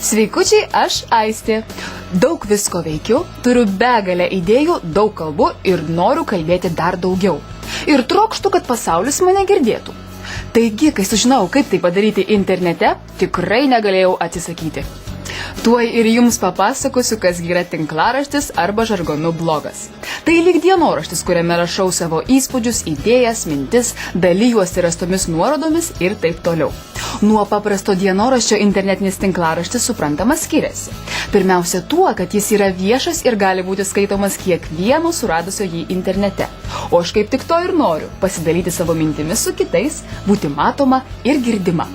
Sveikučiai, aš Aistė. Daug visko veikiu, turiu begalę idėjų, daug kalbų ir noriu kalbėti dar daugiau. Ir trokštu, kad pasaulis mane girdėtų. Taigi, kai sužinojau, kaip tai padaryti internete, tikrai negalėjau atsisakyti. Tuoj ir jums papasakosiu, kas yra tinklaraštis arba žargonu blogas. Tai lyg dienoraštis, kuriame rašau savo įspūdžius, idėjas, mintis, dalyjuosi rastomis nuorodomis ir taip toliau. Nuo paprasto dienoraščio internetinis tinklaraštis suprantama skiriasi. Pirmiausia tuo, kad jis yra viešas ir gali būti skaitomas kiekvieno suradusio jį internete. O aš kaip tik to ir noriu – pasidalyti savo mintimis su kitais, būti matoma ir girdima.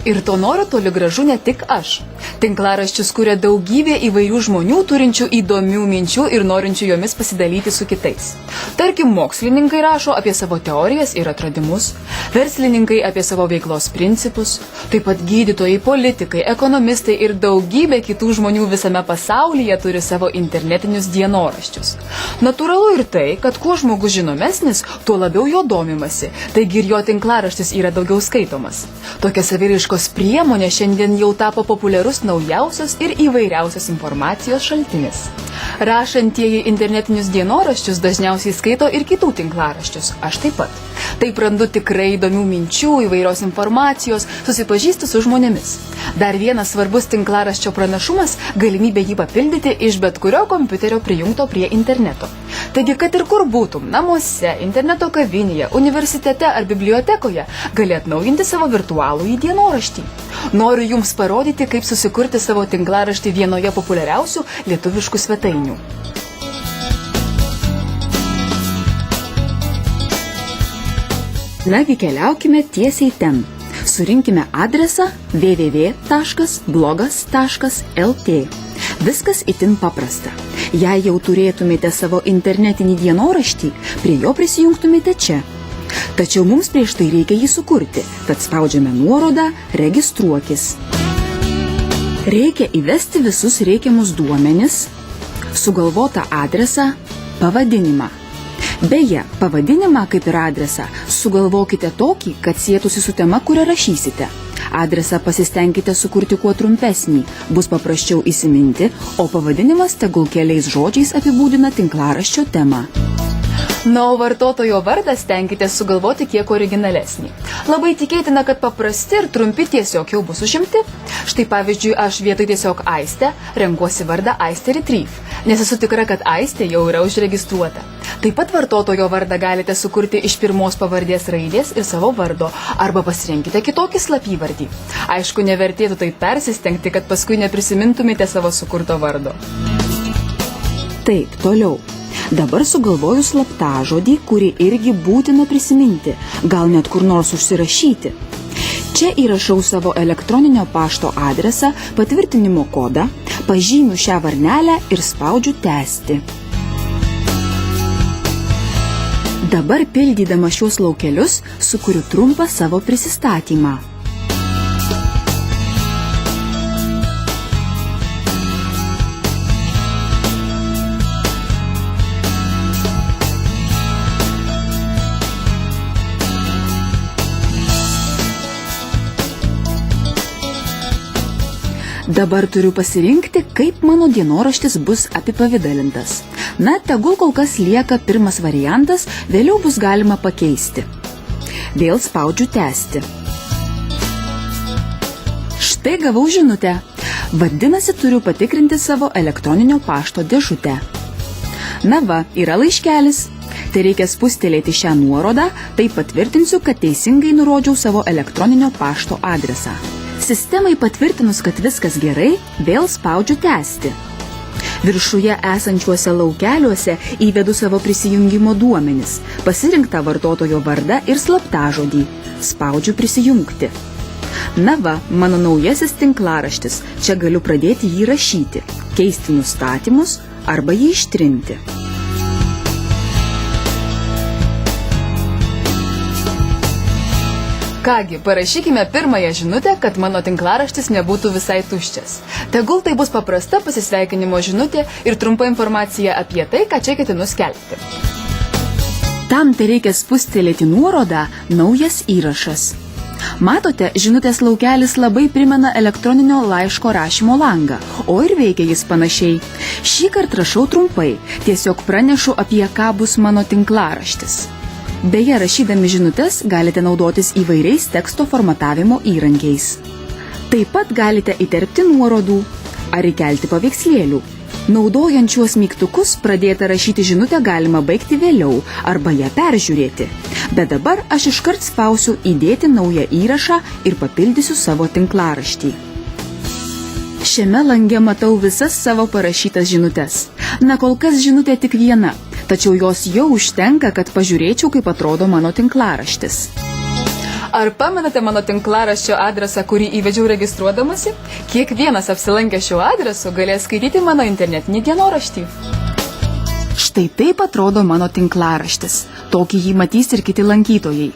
Ir to noriu toli gražu ne tik aš. Tinklaraščius kuria daugybė įvairių žmonių turinčių įdomių minčių ir norinčių jomis pasidalyti su kitais. Tarkim, mokslininkai rašo apie savo teorijas ir atradimus, verslininkai apie savo veiklos principus, taip pat gydytojai, politikai, ekonomistai ir daugybė kitų žmonių visame pasaulyje turi savo internetinius dienoraščius. Natūralu ir tai, kad kuo žmogus žinomesnis, tuo labiau jo domimasi, taigi ir jo tinklaraštis yra daugiau skaitomas. Tokia saviraiškos priemonė šiandien jau tapo populiarus naujausios ir įvairiausios informacijos šaltinis. Rašantieji internetinius dienoraščius dažniausiai skaito ir kitų tinklaraščius, aš taip pat. Taip randu tikrai įdomių minčių, įvairios informacijos, susipažįstu su žmonėmis. Dar vienas svarbus tinklaraščio pranašumas – galimybė jį papildyti iš bet kurio kompiuterio prijungto prie interneto. Taigi, kad ir kur būtum – namuose, interneto kavinėje, universitete ar bibliotekoje – gali atnaujinti savo virtualųjį dienoraštį. Noriu jums parodyti, kaip susikurti savo tinklaraštį vienoje populiariausių lietuviškų svetainių. Nagi keliaukime tiesiai ten. Surinkime adresą www.blogas.lt. Viskas itin paprasta. Jei jau turėtumėte savo internetinį dienoraštį, prie jo prisijungtumėte čia. Tačiau mums prieš tai reikia jį sukurti, tad spaudžiame nuorodą Registruokis. Reikia įvesti visus reikiamus duomenis, sugalvotą adresą, pavadinimą. Beje, pavadinimą, kaip ir adresą, sugalvokite tokį, kad sietųsi su tema, kurią rašysite. Adresą pasistengkite sukurti kuo trumpesnį, bus paprasčiau įsiminti, o pavadinimas tegul keliais žodžiais apibūdina tinklaraščio temą. Na, o vartotojo vardą stenkite sugalvoti kiek originalesnį. Labai tikėtina, kad paprasti ir trumpi tiesiog jau bus užimti. Štai pavyzdžiui, aš vietoj tiesiog Aistė renkuosi vardą Aistė Retrieve, nes esu tikra, kad Aistė jau yra užregistruota. Taip pat vartotojo vardą galite sukurti iš pirmos pavardės raidės ir savo vardo, arba pasirinkite kitokį slapyvardį. Aišku, nevertėtų taip persistengti, kad paskui neprisimintumėte savo sukurto vardo. Taip, toliau. Dabar sugalvoju slaptažodį, kurį irgi būtina prisiminti, gal net kur nors užsirašyti. Čia įrašau savo elektroninio pašto adresą, patvirtinimo kodą, pažymiu šią varnelę ir spaudžiu tęsti. Dabar pildydama šiuos laukelius, sukuriu trumpą savo prisistatymą. Dabar turiu pasirinkti, kaip mano dienoraštis bus apipavidalintas. Na, tegul kol kas lieka pirmas variantas, vėliau bus galima pakeisti. Vėl spaudžiu tęsti. Štai gavau žinutę. Vadinasi, turiu patikrinti savo elektroninio pašto dėžutę. Na va, yra laiškelis. Tai reikia spustelėti šią nuorodą, tai patvirtinsiu, kad teisingai nurodžiau savo elektroninio pašto adresą. Sistemai patvirtinus, kad viskas gerai, vėl spaudžiu tęsti. Viršuje esančiuose laukeliuose įvedu savo prisijungimo duomenis, pasirinktą vartotojo vardą ir slaptažodį. Spaudžiu prisijungti. Na va, mano naujasis tinklaraštis, čia galiu pradėti jį rašyti, keisti nustatymus arba jį ištrinti. Kągi, parašykime pirmąją žinutę, kad mano tinklaraštis nebūtų visai tuščias. Tegul tai bus paprasta pasisveikinimo žinutė ir trumpa informacija apie tai, ką čia ketinu skelbti. Tam tai reikia spustelėti nuorodą Naujas įrašas. Matote, žinutės laukelis labai primena elektroninio laiško rašymo langą, o ir veikia jis panašiai. Šį kartą rašau trumpai, tiesiog pranešu, apie ką bus mano tinklaraštis. Beje, rašydami žinutės galite naudotis įvairiais teksto formatavimo įrankiais. Taip pat galite įterpti nuorodų ar įkelti paveikslėlių. Naudojant šiuos mygtukus pradėtą rašyti žinutę galima baigti vėliau arba ją peržiūrėti. Bet dabar aš iškart spausiu įdėti naują įrašą ir papildysiu savo tinklaraštį. Šiame lange matau visas savo parašytas žinutes. Na, kol kas žinutė tik viena, tačiau jos jau užtenka, kad pažiūrėčiau, kaip atrodo mano tinklaraštis. Ar pamenate mano tinklaraščio adresą, kurį įvedžiau registruodamasi? Kiekvienas apsilankęs šiuo adresu galės skaityti mano internetinį dienoraštį. Štai taip atrodo mano tinklaraštis. Tokį jį matys ir kiti lankytojai.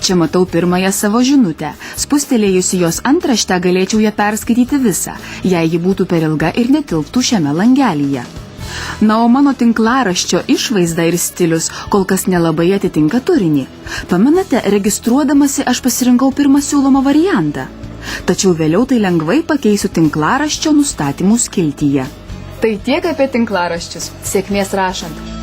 Čia matau pirmąją savo žinutę. Spustelėjusi jos antraštę galėčiau ją perskaityti visą, jei ji būtų per ilga ir netilptų šiame langelyje. Na, o mano tinklaraščio išvaizda ir stilius kol kas nelabai atitinka turinį. Pamenate, registruodamasi aš pasirinkau pirmą siūlomą variantą. Tačiau vėliau tai lengvai pakeisiu tinklaraščio nustatymų skiltyje. Tai tiek apie tinklaraščius. Sėkmės rašant.